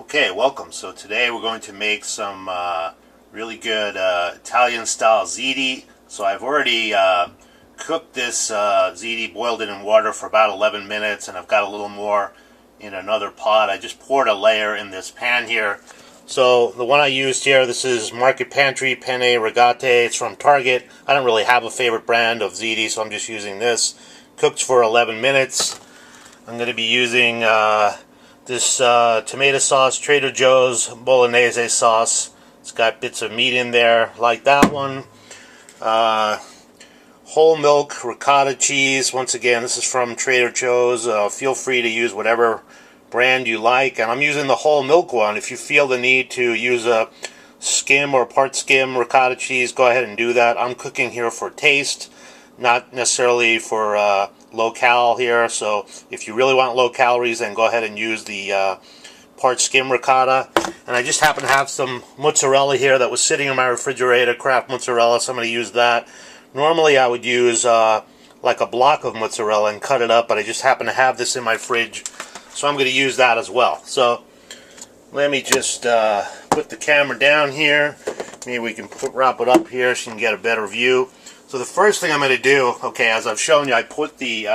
Okay, welcome. So today we're going to make some really good Italian style ziti. So I've already cooked this ziti, boiled it in water for about 11 minutes, and I've got a little more in another pot. I just poured a layer in this pan here. So the one I used here, this is Market Pantry Penne Rigate. It's from Target. I don't really have a favorite brand of ziti, so I'm just using this. Cooked for 11 minutes. I'm going to be using this tomato sauce, Trader Joe's Bolognese sauce. It's got bits of meat in there, like that one. Whole milk ricotta cheese. Once again, this is from Trader Joe's. Feel free to use whatever brand you like. And I'm using the whole milk one. If you feel the need to use a skim or part skim ricotta cheese, go ahead and do that. I'm cooking here for taste, not necessarily for low cal here. So if you really want low calories, then go ahead and use the part skim ricotta. And I just happen to have some mozzarella here that was sitting in my refrigerator, Kraft mozzarella, so I'm going to use that. Normally I would use like a block of mozzarella and cut it up, but I just happen to have this in my fridge, so I'm going to use that as well. So let me just put the camera down here. Maybe we can wrap it up here so you can get a better view. So the first thing I'm going to do, okay, as I've shown you, I put the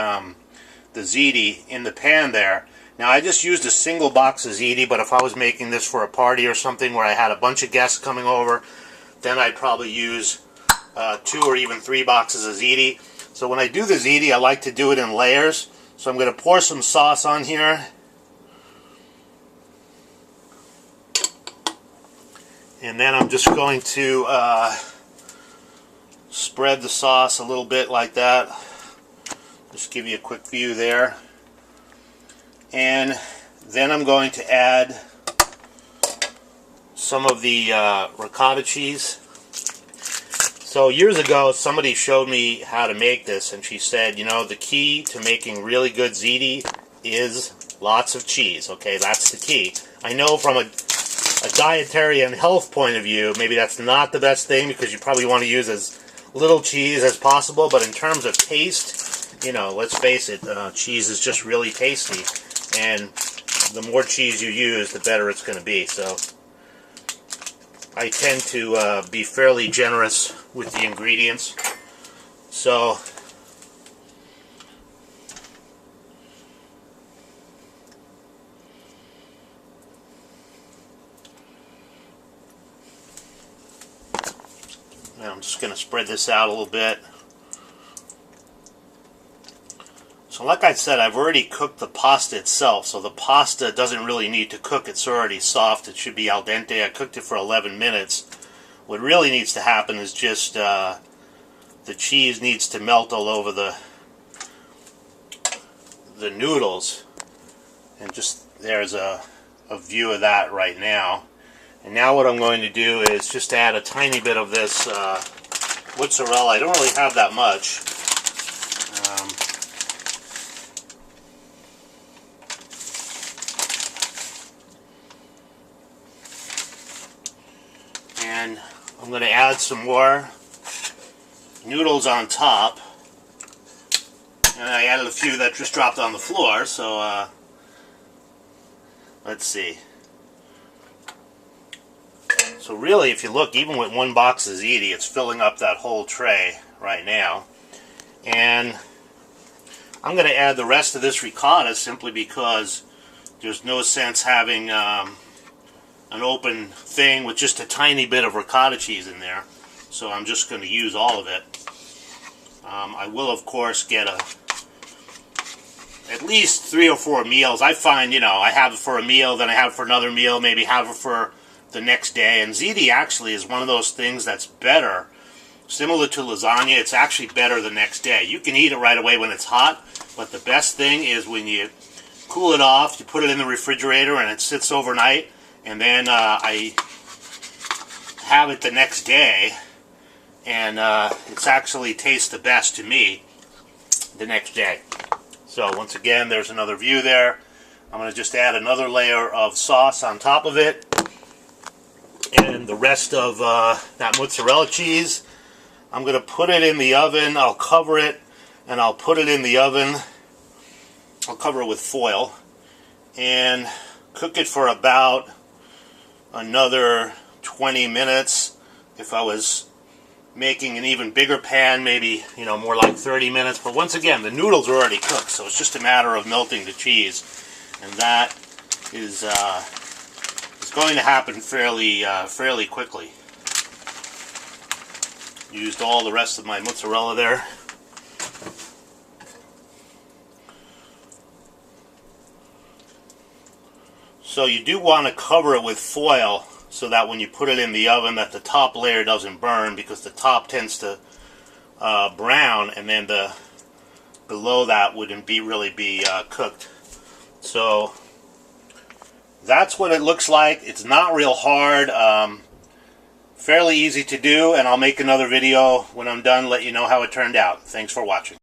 ziti in the pan there. Now I just used a single box of ziti, but if I was making this for a party or something where I had a bunch of guests coming over, then I'd probably use 2 or even 3 boxes of ziti. So when I do the ziti, I like to do it in layers. So I'm going to pour some sauce on here. And then I'm just going to spread the sauce a little bit like that. Just give you a quick view there. And then I'm going to add some of the ricotta cheese. So years ago, somebody showed me how to make this, and she said, you know, the key to making really good ziti is lots of cheese. Okay, that's the key. I know from a dietary and health point of view, maybe that's not the best thing, because you probably want to use as little cheese as possible, but in terms of taste, you know, let's face it, cheese is just really tasty, and the more cheese you use, the better it's going to be. So I tend to be fairly generous with the ingredients. So I'm just going to spread this out a little bit. So like I said, I've already cooked the pasta itself, so the pasta doesn't really need to cook. It's already soft. It should be al dente. I cooked it for 11 minutes. What really needs to happen is just the cheese needs to melt all over the noodles. And just there's a view of that right now. And now what I'm going to do is just add a tiny bit of this mozzarella. I don't really have that much. And I'm going to add some more noodles on top. And I added a few that just dropped on the floor, so let's see. So really, if you look, even with 1 box of ziti, it's filling up that whole tray right now. And I'm going to add the rest of this ricotta simply because there's no sense having an open thing with just a tiny bit of ricotta cheese in there. So I'm just going to use all of it. I will, of course, get at least 3 or 4 meals. I find, you know, I have it for a meal, then I have it for another meal, maybe have it for the next day. And ziti actually is one of those things that's better. Similar to lasagna, it's actually better the next day. You can eat it right away when it's hot, but the best thing is when you cool it off, you put it in the refrigerator and it sits overnight, and then I have it the next day, and it's actually tastes the best to me the next day. So once again, there's another view there. I'm going to just add another layer of sauce on top of it, and the rest of that mozzarella cheese. I'm going to put it in the oven. I'll cover it, and I'll put it in the oven. I'll cover it with foil and cook it for about another 20 minutes. If I was making an even bigger pan, maybe, more like 30 minutes. But once again, the noodles are already cooked, so it's just a matter of melting the cheese. And that is going to happen fairly quickly. Used all the rest of my mozzarella there. So you do want to cover it with foil so that when you put it in the oven that the top layer doesn't burn, because the top tends to brown, and then the below that wouldn't really be cooked. So that's what it looks like. It's not real hard. Fairly easy to do, and I'll make another video when I'm done, let you know how it turned out. Thanks for watching.